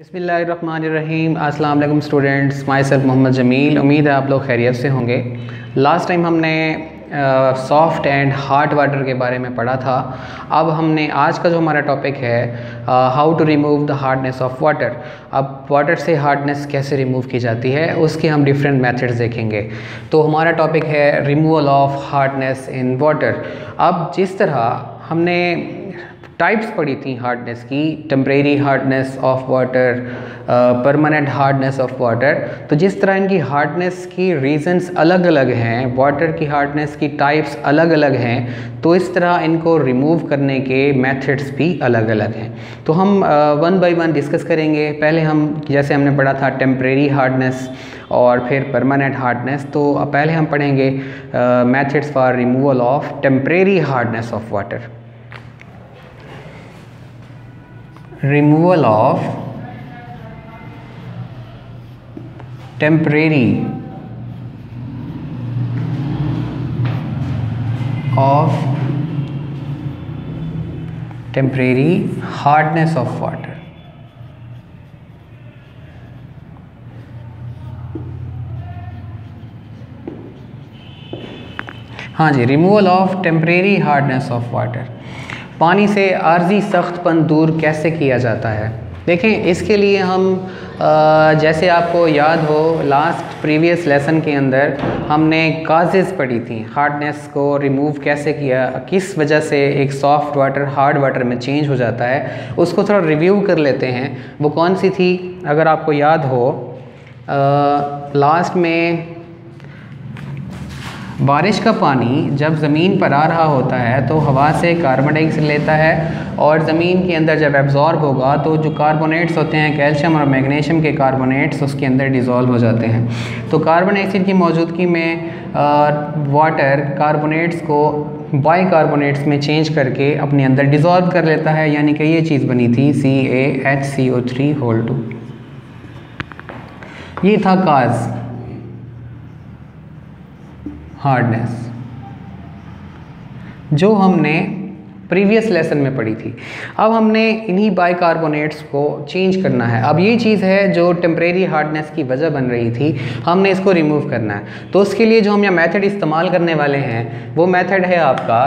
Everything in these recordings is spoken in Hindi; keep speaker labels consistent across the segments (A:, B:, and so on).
A: बिस्मिल्लाहिर्रहमानिर्रहीम। अस्सलाम वालेकुम students, myself Mohammad Jamil. उम्मीद है आप लोग खैरियत से होंगे। लास्ट टाइम हमने सॉफ़्ट एंड हार्ड वाटर के बारे में पढ़ा था। अब हमने आज का जो हमारा टॉपिक है how to remove the hardness of water. अब वाटर से हार्डनेस कैसे रिमूव की जाती है उसके हम डिफरेंट मेथड्स देखेंगे। तो हमारा टॉपिक है removal of hardness in water. अब जिस तरह हमने टाइप्स पढ़ी थी हार्डनेस की, temporary hardness of water, permanent hardness of water, तो जिस तरह इनकी हार्डनेस की रीजंस अलग अलग हैं, वाटर की हार्डनेस की टाइप्स अलग अलग हैं, तो इस तरह इनको रिमूव करने के मेथड्स भी अलग अलग हैं। तो हम वन बाय वन डिस्कस करेंगे। पहले हम जैसे हमने पढ़ा था टेम्परेरी हार्डनेस और फिर परमानेंट हार्डनेस, तो पहले हम पढ़ेंगे methods for removal of temporary hardness of water. Removal of temporary hardness of water। हाँ जी, removal of temporary hardness of water. पानी से आर्जी सख्तपन दूर कैसे किया जाता है? देखें, इसके लिए हम जैसे आपको याद हो लास्ट प्रीवियस लेसन के अंदर हमने काजेज़ पढ़ी थी, हार्डनेस को रिमूव कैसे किया, किस वजह से एक सॉफ्ट वाटर हार्ड वाटर में चेंज हो जाता है, उसको थोड़ा रिव्यू कर लेते हैं। वो कौन सी थी? अगर आपको याद हो लास्ट में बारिश का पानी जब ज़मीन पर आ रहा होता है तो हवा से कार्बन डाइऑक्साइड लेता है और ज़मीन के अंदर जब एब्जॉर्ब होगा तो जो कार्बोनेट्स होते हैं, कैल्शियम और मैग्नीशियम के कार्बोनेट्स, उसके अंदर डिज़ोल्व हो जाते हैं। तो कार्बन डाइऑक्साइड की मौजूदगी में वाटर कार्बोनेट्स को बाइकार्बोनेट्स में चेंज करके अपने अंदर डिज़ोल्व कर लेता है, यानी कि ये चीज़ बनी थी CaHCO3(2). ये था काज हार्डनेस जो हमने प्रीवियस लेसन में पढ़ी थी। अब हमने इन्हीं बाइकार्बोनेट्स को चेंज करना है। अब ये चीज़ है जो टेम्परेरी हार्डनेस की वजह बन रही थी, हमने इसको रिमूव करना है। तो उसके लिए जो हम यहाँ मेथड इस्तेमाल करने वाले हैं वो मेथड है आपका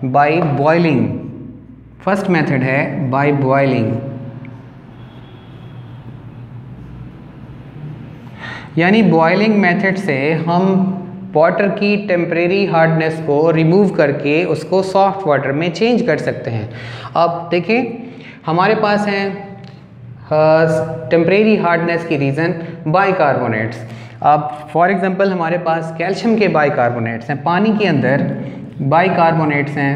A: बाय बॉइलिंग। फर्स्ट मेथड है बाय बॉइलिंग, यानी बॉइलिंग मेथड से हम वाटर की टेम्परेरी हार्डनेस को रिमूव करके उसको सॉफ्ट वाटर में चेंज कर सकते हैं। अब देखें, हमारे पास हैं टेम्परेरी हार्डनेस की रीज़न बाइकार्बोनेट्स। अब फॉर एग्जांपल हमारे पास कैल्शियम के बाइकार्बोनेट्स हैं, पानी के अंदर बाइकार्बोनेट्स हैं।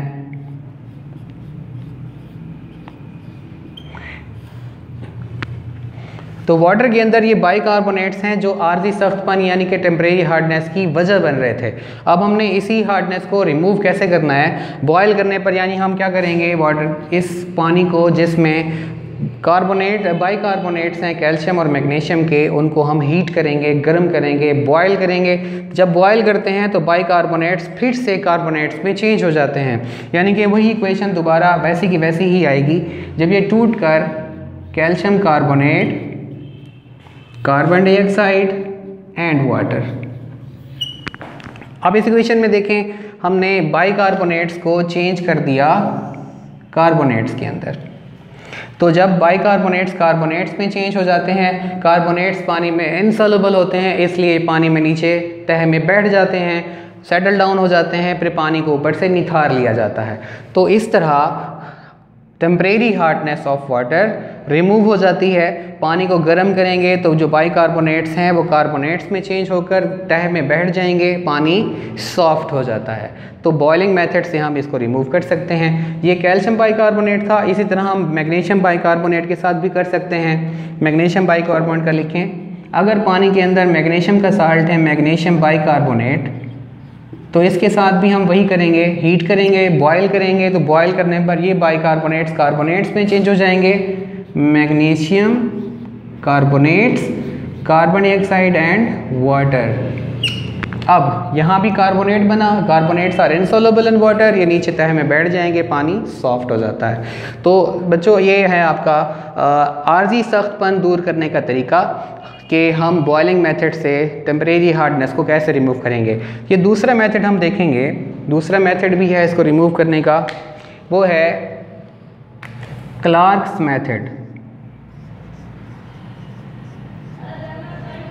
A: तो वाटर के अंदर ये बाइकार्बोनेट्स हैं जो आर्जी सख्तपन यानी कि टेम्परेरी हार्डनेस की वजह बन रहे थे। अब हमने इसी हार्डनेस को रिमूव कैसे करना है? बॉयल करने पर, यानी हम क्या करेंगे, वाटर इस पानी को जिसमें बाइकार्बोनेट्स हैं कैल्शियम और मैग्नीशियम के, उनको हम हीट करेंगे, गर्म करेंगे, बॉयल करेंगे। जब बॉयल करते हैं तो बाइकार्बोनेट्स फिर से कार्बोनेट्स में चेंज हो जाते हैं, यानी कि वही इक्वेशन दोबारा वैसी की वैसी ही आएगी। जब ये टूट कर calcium carbonate, carbon dioxide and water. अब इस इक्वेशन में देखें, हमने बाइकार्बोनेट्स को चेंज कर दिया कार्बोनेट्स के अंदर। तो जब बाइकार्बोनेट्स कार्बोनेट्स में चेंज हो जाते हैं, कार्बोनेट्स पानी में इनसॉल्युबल होते हैं, इसलिए पानी में नीचे तह में बैठ जाते हैं, सेटल डाउन हो जाते हैं, फिर पानी को ऊपर से निथार लिया जाता है। तो इस तरह temporary hardness of water remove हो जाती है। पानी को गर्म करेंगे तो जो बाइकार्बोनेट्स हैं वो कार्बोनेट्स में चेंज होकर तह में बैठ जाएंगे, पानी सॉफ्ट हो जाता है। तो बॉइलिंग मेथड से हम इसको रिमूव कर सकते हैं। ये कैल्शियम बाइकार्बोनेट था, इसी तरह हम मैग्नीशियम बाइकार्बोनेट के साथ भी कर सकते हैं। मैग्नीशियम बाइकार्बोनेट का लिखें, अगर पानी के अंदर मैग्नीशियम का साल्ट है, मैग्नीशियम बाइकार्बोनेट, तो इसके साथ भी हम वही करेंगे, हीट करेंगे, बॉयल करेंगे। तो बॉयल करने पर ये बाइकार्बोनेट्स कार्बोनेट्स में चेंज हो जाएंगे, magnesium carbonates, carbon dioxide and water. अब यहाँ भी कार्बोनेट बना, carbonates are insoluble in water, ये नीचे तह में बैठ जाएंगे, पानी सॉफ्ट हो जाता है। तो बच्चों ये है आपका आर्जी सख्तपन दूर करने का तरीका कि हम बॉइलिंग मेथड से टेम्परेरी हार्डनेस को कैसे रिमूव करेंगे। ये दूसरा मेथड हम देखेंगे, दूसरा मेथड भी है इसको रिमूव करने का, वो है क्लार्क्स मेथड।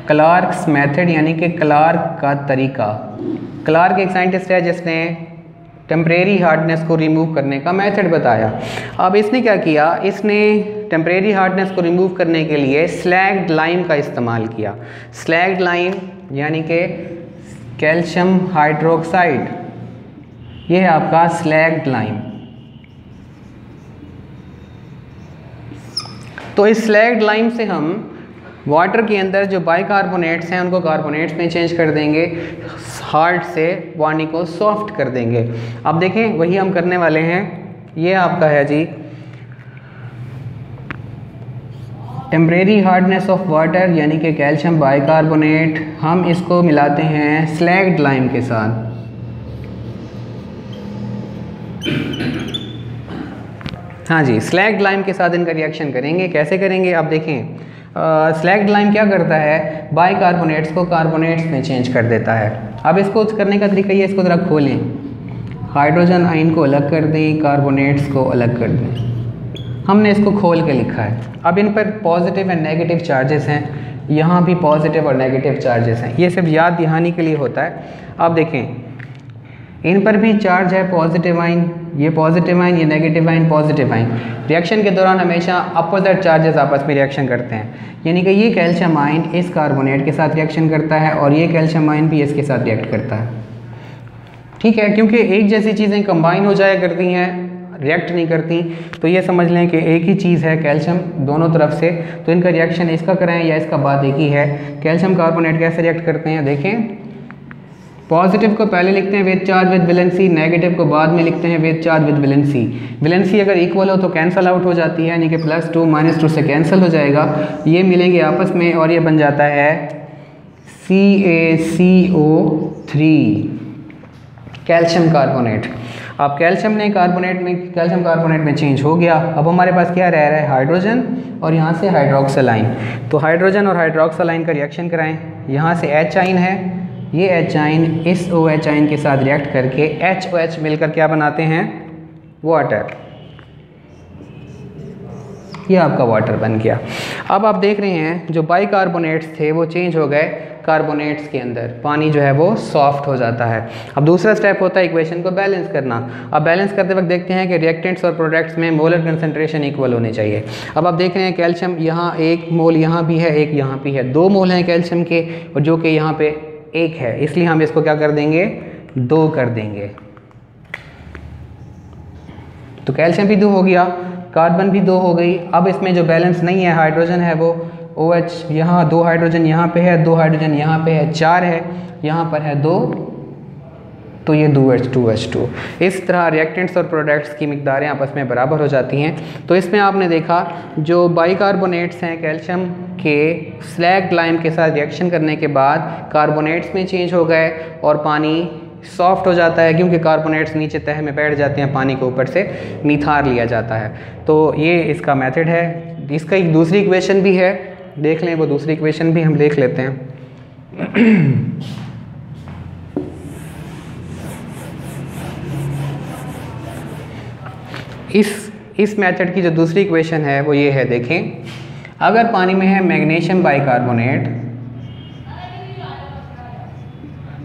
A: क्लार्क्स मेथड यानी कि क्लार्क का तरीका। क्लार्क एक साइंटिस्ट है जिसने टेम्परेरी हार्डनेस को रिमूव करने का मेथड बताया। अब इसने क्या किया, इसने टेम्परेरी हार्डनेस को रिमूव करने के लिए स्लैग्ड लाइम का इस्तेमाल किया। स्लैग्ड लाइम यानी कि कैल्शियम हाइड्रोक्साइड, ये है आपका स्लैग्ड लाइम। तो इस स्लैग्ड लाइम से हम वाटर के अंदर जो बाइकार्बोनेट्स हैं उनको कार्बोनेट्स में चेंज कर देंगे, हार्ड से पानी को सॉफ्ट कर देंगे। अब देखें वही हम करने वाले हैं। ये आपका है जी टेम्परेरी हार्डनेस ऑफ वाटर यानी कि कैल्शियम बाइकार्बोनेट, हम इसको मिलाते हैं स्लैग्ड लाइम के साथ। हाँ जी, स्लैग्ड लाइम के साथ इनका रिएक्शन करेंगे। कैसे करेंगे आप देखें। स्लैग्ड लाइम क्या करता है, बाइकार्बोनेट्स को कार्बोनेट्स में चेंज कर देता है। अब इसको करने का तरीका ये, इसको ज़रा खोलें, हाइड्रोजन आयन को अलग कर दें, कार्बोनेट्स को अलग कर दें। हमने इसको खोल के लिखा है। अब इन पर पॉजिटिव एंड नेगेटिव चार्जेस हैं, यहाँ भी पॉजिटिव और नेगेटिव चार्जेस हैं। ये सिर्फ याद दहानी के लिए होता है। अब देखें इन पर भी चार्ज है पॉजिटिव आयन, ये पॉजिटिव आयन, ये negative ion, positive ion. Reaction के दौरान हमेशा अपोजिट चार्जेस आपस में रिएक्शन करते हैं, यानी कि ये कैल्शियम आयन इस कार्बोनेट के साथ रिएक्शन करता है और ये कैल्शियम आयन भी इसके साथ रिएक्ट करता है। ठीक है, क्योंकि एक जैसी चीज़ें कंबाइन हो जाया करती हैं, रिएक्ट नहीं करती, तो ये समझ लें कि एक ही चीज़ है कैल्शियम दोनों तरफ से, तो इनका रिएक्शन इसका कराएं या इसका बाद एक ही है। कैल्शियम कार्बोनेट कैसे रिएक्ट करते हैं देखें, पॉजिटिव को पहले लिखते हैं with charge with valency, negative को बाद में लिखते हैं with charge with valency. Valency अगर इक्वल हो तो कैंसिल आउट हो जाती है, यानी कि +2 -2 से कैंसिल हो जाएगा, ये मिलेंगे आपस में और ये बन जाता है CaCO3 कैल्शियम कार्बोनेट। अब कैल्शियम कार्बोनेट में चेंज हो गया। अब हमारे पास क्या रह रहा है, हाइड्रोजन और यहाँ से हाइड्रोक्सिल आयन। तो हाइड्रोजन और हाइड्रोक्सिल आयन का रिएक्शन कराएं। यहाँ से H आयन है, ये H आयन इस OH आयन के साथ रिएक्ट करके HOH मिलकर क्या बनाते हैं, वाटर। ये आपका वाटर बन गया। अब आप देख रहे हैं जो बाइकार्बोनेट्स थे वो चेंज हो गए कार्बोनेट्स के अंदर, पानी जो है वो सॉफ्ट हो जाता है। अब दूसरा स्टेप होता है इक्वेशन को बैलेंस करना। अब बैलेंस करते वक्त देखते हैं कि रिएक्टेंट्स और प्रोडक्ट्स में मोलर कंसंट्रेशन इक्वल होने चाहिए। अब आप देख रहे हैं कैल्शियम यहाँ 1 मोल यहाँ भी है, 1 यहाँ भी है, 2 मोल हैं कैल्शियम के और जो कि यहाँ पे 1 है, इसलिए हम इसको क्या कर देंगे, 2 कर देंगे। तो कैल्शियम भी 2 हो गया, कार्बन भी 2 हो गई। अब इसमें जो बैलेंस नहीं है, हाइड्रोजन है वो OH, यहाँ 2 हाइड्रोजन यहाँ पे है, 2 हाइड्रोजन यहाँ पे है, 4 है, यहाँ पर है 2, तो ये 2H2H2। इस तरह रिएक्टेंट्स और प्रोडक्ट्स की मिकदारें आपस में बराबर हो जाती हैं। तो इसमें आपने देखा जो बाइकार्बोनेट्स हैं कैल्शियम के स्लैग्ड लाइम के साथ रिएक्शन करने के बाद कार्बोनेट्स में चेंज हो गए और पानी सॉफ्ट हो जाता है, क्योंकि कार्बोनेट्स नीचे तह में बैठ जाते हैं, पानी को ऊपर से निथार लिया जाता है। तो ये इसका मेथड है। इसका एक दूसरी इक्वेशन भी है, देख लें, वो दूसरी इक्वेशन भी हम देख लेते हैं। इस मेथड की जो दूसरी इक्वेशन है वो ये है, देखें, अगर पानी में है मैग्नीशियम बाइकार्बोनेट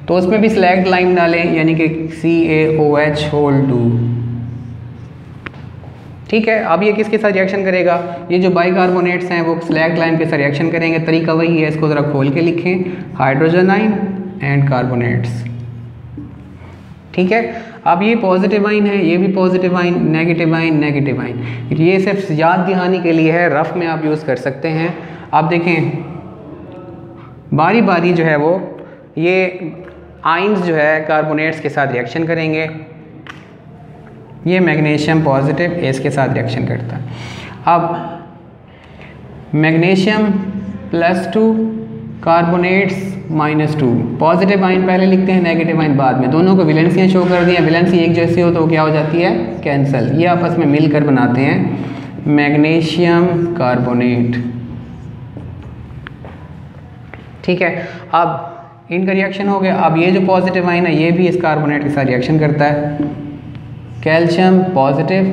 A: तो उसमें भी स्लैग्ड लाइम डालें, यानी कि CaOH2। ठीक है, अब ये किसके साथ रिएक्शन करेगा, ये जो बाइकार्बोनेट्स हैं वो स्लैग्ड लाइम के साथ रिएक्शन करेंगे। तरीका वही है, इसको ज़रा खोल के लिखें, हाइड्रोजन आयन एंड कार्बोनेट्स। ठीक है, अब ये पॉजिटिव आयन है, ये भी positive ion, negative ion, negative ion. ये सिर्फ याद दहानी के लिए है, रफ में आप यूज़ कर सकते हैं। आप देखें बारी बारी जो है वो ये आयन्स जो है कार्बोनेट्स के साथ रिएक्शन करेंगे। ये मैग्नीशियम पॉजिटिव इसके साथ रिएक्शन करता है। अब मैग्नीशियम +2 कार्बोनेट्स -2। पॉजिटिव आयन पहले लिखते हैं, नेगेटिव आयन बाद में। दोनों को वैलेंसियाँ शो कर दी हैं, वैलेंसी एक जैसी हो तो क्या हो जाती है, कैंसिल। ये आपस में मिलकर बनाते हैं मैग्नीशियम कार्बोनेट। ठीक है, अब इनका रिएक्शन हो गया। अब ये जो पॉजिटिव आयन है ये भी इस कार्बोनेट के साथ रिएक्शन करता है। Calcium positive,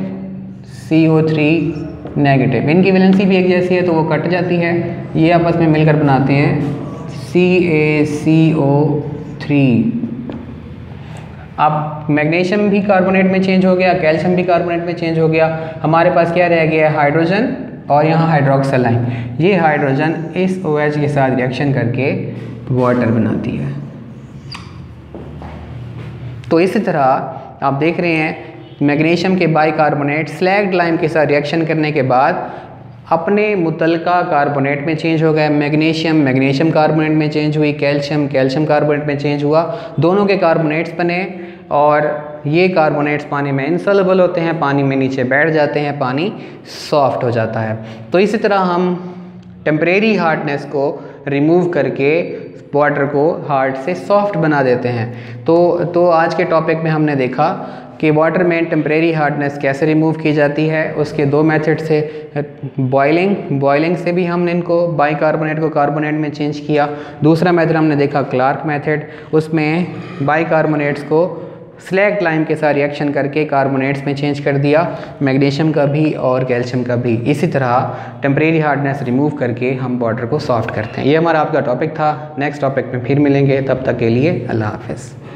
A: CO3 negative. इनकी वैलेंसी भी एक जैसी है तो वो कट जाती है। ये आपस में मिलकर बनाते हैं CaCO3। अब मैग्नीशियम भी कार्बोनेट में चेंज हो गया, कैल्शियम भी कार्बोनेट में चेंज हो गया। हमारे पास क्या रह गया है, हाइड्रोजन और यहाँ हाइड्रोक्सिल आयन। ये हाइड्रोजन इस OH के साथ रिएक्शन करके वाटर बनाती है। तो इसी तरह आप देख रहे हैं मैग्नीशियम के बाइकार्बोनेट स्लैग्ड लाइम के साथ रिएक्शन करने के बाद अपने मुतलका कार्बोनेट में चेंज हो गया। मैग्नीशियम कार्बोनेट में चेंज हुई, कैल्शियम कार्बोनेट में चेंज हुआ। दोनों के कार्बोनेट्स बने और ये कार्बोनेट्स पानी में इनसॉल्युबल होते हैं, पानी में नीचे बैठ जाते हैं, पानी सॉफ्ट हो जाता है। तो इसी तरह हम टेम्परेरी हार्डनेस को रिमूव करके वाटर को हार्ड से सॉफ्ट बना देते हैं। तो आज के टॉपिक में हमने देखा कि वाटर में टेम्परेरी हार्डनेस कैसे रिमूव की जाती है। उसके दो मेथड से, बॉइलिंग से भी हमने इनको बाइकार्बोनेट को कार्बोनेट में चेंज किया। दूसरा मेथड हमने देखा क्लार्क मेथड, उसमें बाइकार्बोनेट्स को स्लैग्ड लाइम के साथ रिएक्शन करके कार्बोनेट्स में चेंज कर दिया, मैग्नीशियम का भी और कैल्शियम का भी। इसी तरह टेम्परेरी हार्डनेस रिमूव करके हम वाटर को सॉफ्ट करते हैं। ये हमारा आपका टॉपिक था। नेक्स्ट टॉपिक में फिर मिलेंगे, तब तक के लिए अल्लाह हाफ़िज़।